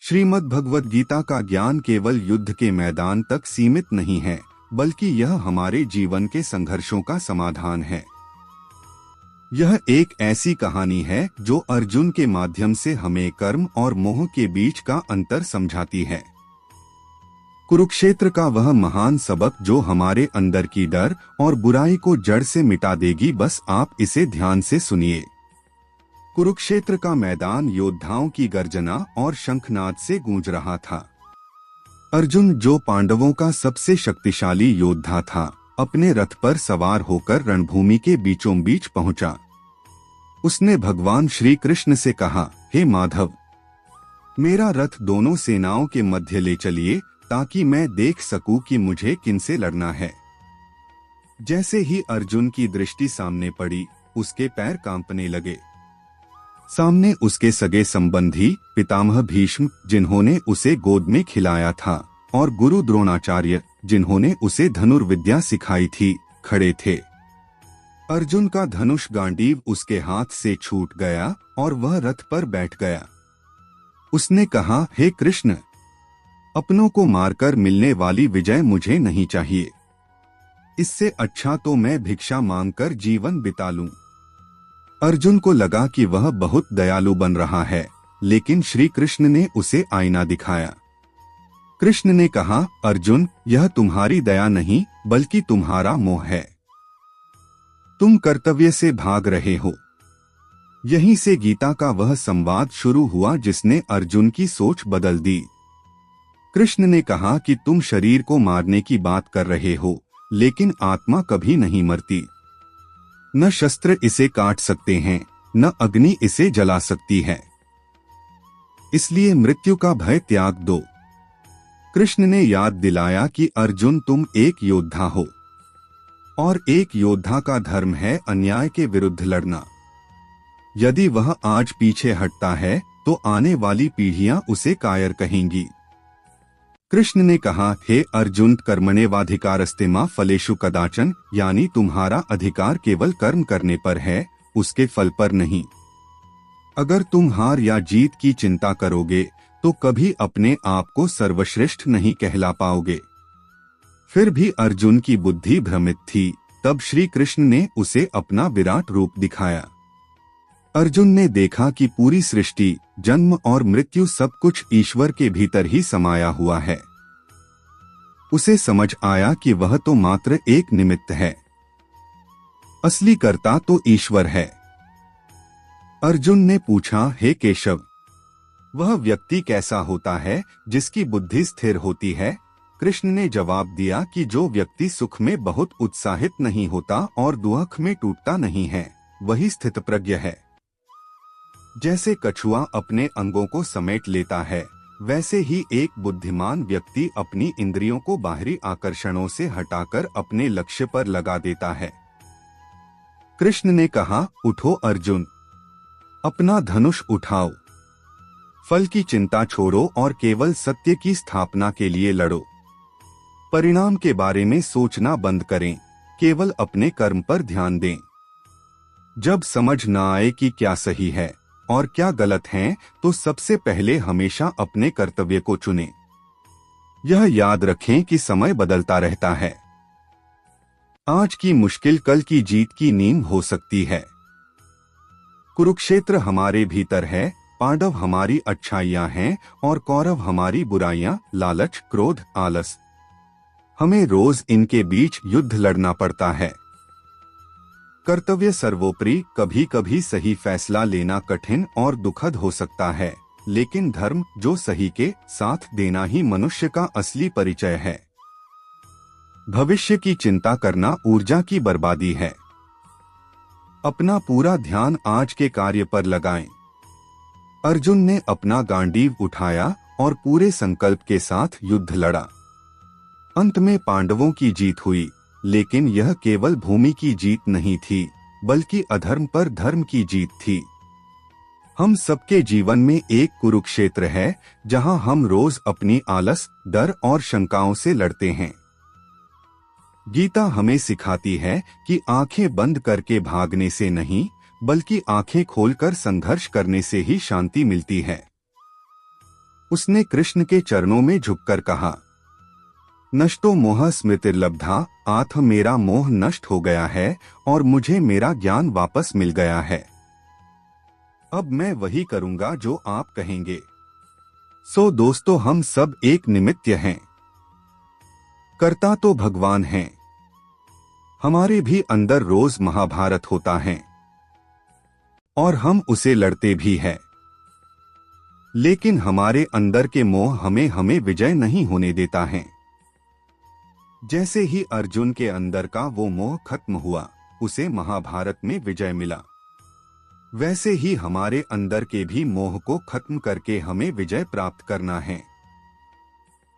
श्रीमद् भगवद गीता का ज्ञान केवल युद्ध के मैदान तक सीमित नहीं है, बल्कि यह हमारे जीवन के संघर्षों का समाधान है। यह एक ऐसी कहानी है जो अर्जुन के माध्यम से हमें कर्म और मोह के बीच का अंतर समझाती है। कुरुक्षेत्र का वह महान सबक जो हमारे अंदर की डर और बुराई को जड़ से मिटा देगी। बस आप इसे ध्यान से सुनिए। कुरुक्षेत्र का मैदान योद्धाओं की गर्जना और शंखनाद से गूंज रहा था। अर्जुन, जो पांडवों का सबसे शक्तिशाली योद्धा था, अपने रथ पर सवार होकर रणभूमि के बीचों बीच पहुंचा। उसने भगवान श्री कृष्ण से कहा, हे माधव, मेरा रथ दोनों सेनाओं के मध्य ले चलिए ताकि मैं देख सकूं कि मुझे किनसे लड़ना है। जैसे ही अर्जुन की दृष्टि सामने पड़ी, उसके पैर कांपने लगे। सामने उसके सगे संबंधी पितामह भीष्म, जिन्होंने उसे गोद में खिलाया था, और गुरु द्रोणाचार्य, जिन्होंने उसे धनुर्विद्या सिखाई थी, खड़े थे। अर्जुन का धनुष गांडीव उसके हाथ से छूट गया और वह रथ पर बैठ गया। उसने कहा, हे कृष्ण, अपनों को मारकर मिलने वाली विजय मुझे नहीं चाहिए। इससे अच्छा तो मैं भिक्षा मांगकर जीवन बिता लूं। अर्जुन को लगा कि वह बहुत दयालु बन रहा है, लेकिन श्री कृष्ण ने उसे आईना दिखाया। कृष्ण ने कहा, अर्जुन, यह तुम्हारी दया नहीं बल्कि तुम्हारा मोह है। तुम कर्तव्य से भाग रहे हो। यहीं से गीता का वह संवाद शुरू हुआ जिसने अर्जुन की सोच बदल दी। कृष्ण ने कहा कि तुम शरीर को मारने की बात कर रहे हो, लेकिन आत्मा कभी नहीं मरती। न शस्त्र इसे काट सकते हैं, न अग्नि इसे जला सकती है। इसलिए मृत्यु का भय त्याग दो। कृष्ण ने याद दिलाया कि अर्जुन, तुम एक योद्धा हो, और एक योद्धा का धर्म है अन्याय के विरुद्ध लड़ना। यदि वह आज पीछे हटता है तो आने वाली पीढ़ियां उसे कायर कहेंगी। कृष्ण ने कहा, हे अर्जुन, कर्मण्येवाधिकारस्ते मा फलेषु कदाचन, यानी तुम्हारा अधिकार केवल कर्म करने पर है, उसके फल पर नहीं। अगर तुम हार या जीत की चिंता करोगे तो कभी अपने आप को सर्वश्रेष्ठ नहीं कहला पाओगे। फिर भी अर्जुन की बुद्धि भ्रमित थी। तब श्री कृष्ण ने उसे अपना विराट रूप दिखाया। अर्जुन ने देखा कि पूरी सृष्टि, जन्म और मृत्यु सब कुछ ईश्वर के भीतर ही समाया हुआ है। उसे समझ आया कि वह तो मात्र एक निमित्त है, असली कर्ता तो ईश्वर है। अर्जुन ने पूछा, हे केशव, वह व्यक्ति कैसा होता है जिसकी बुद्धि स्थिर होती है? कृष्ण ने जवाब दिया कि जो व्यक्ति सुख में बहुत उत्साहित नहीं होता और दुख में टूटता नहीं है, वही स्थितप्रज्ञ है। जैसे कछुआ अपने अंगों को समेट लेता है, वैसे ही एक बुद्धिमान व्यक्ति अपनी इंद्रियों को बाहरी आकर्षणों से हटाकर अपने लक्ष्य पर लगा देता है। कृष्ण ने कहा, उठो अर्जुन, अपना धनुष उठाओ, फल की चिंता छोड़ो और केवल सत्य की स्थापना के लिए लड़ो। परिणाम के बारे में सोचना बंद करें, केवल अपने कर्म पर ध्यान दें। जब समझ न आए कि क्या सही है और क्या गलत है, तो सबसे पहले हमेशा अपने कर्तव्य को चुनें। यह याद रखें कि समय बदलता रहता है। आज की मुश्किल कल की जीत की नींव हो सकती है। कुरुक्षेत्र हमारे भीतर है, पांडव हमारी अच्छाइयां हैं और कौरव हमारी बुराइयां, लालच, क्रोध, आलस। हमें रोज इनके बीच युद्ध लड़ना पड़ता है। कर्तव्य सर्वोपरि। कभी कभी सही फैसला लेना कठिन और दुखद हो सकता है, लेकिन धर्म जो सही के साथ देना ही मनुष्य का असली परिचय है। भविष्य की चिंता करना ऊर्जा की बर्बादी है। अपना पूरा ध्यान आज के कार्य पर लगाएं। अर्जुन ने अपना गांडीव उठाया और पूरे संकल्प के साथ युद्ध लड़ा। अंत में पांडवों की जीत हुई, लेकिन यह केवल भूमि की जीत नहीं थी, बल्कि अधर्म पर धर्म की जीत थी। हम सबके जीवन में एक कुरुक्षेत्र है, जहां हम रोज अपनी आलस, डर और शंकाओं से लड़ते हैं। गीता हमें सिखाती है कि आंखें बंद करके भागने से नहीं, बल्कि आंखें खोलकर संघर्ष करने से ही शांति मिलती है। उसने कृष्ण के चरणों में झुककर कहा, नष्टो मोह स्मृतिर्लब्धा, आथ मेरा मोह नष्ट हो गया है और मुझे मेरा ज्ञान वापस मिल गया है। अब मैं वही करूंगा जो आप कहेंगे। सो दोस्तों, हम सब एक निमित्त हैं, कर्ता तो भगवान हैं। हमारे भी अंदर रोज महाभारत होता है और हम उसे लड़ते भी हैं, लेकिन हमारे अंदर के मोह हमें हमें विजय नहीं होने देता है। जैसे ही अर्जुन के अंदर का वो मोह खत्म हुआ, उसे महाभारत में विजय मिला, वैसे ही हमारे अंदर के भी मोह को खत्म करके हमें विजय प्राप्त करना है।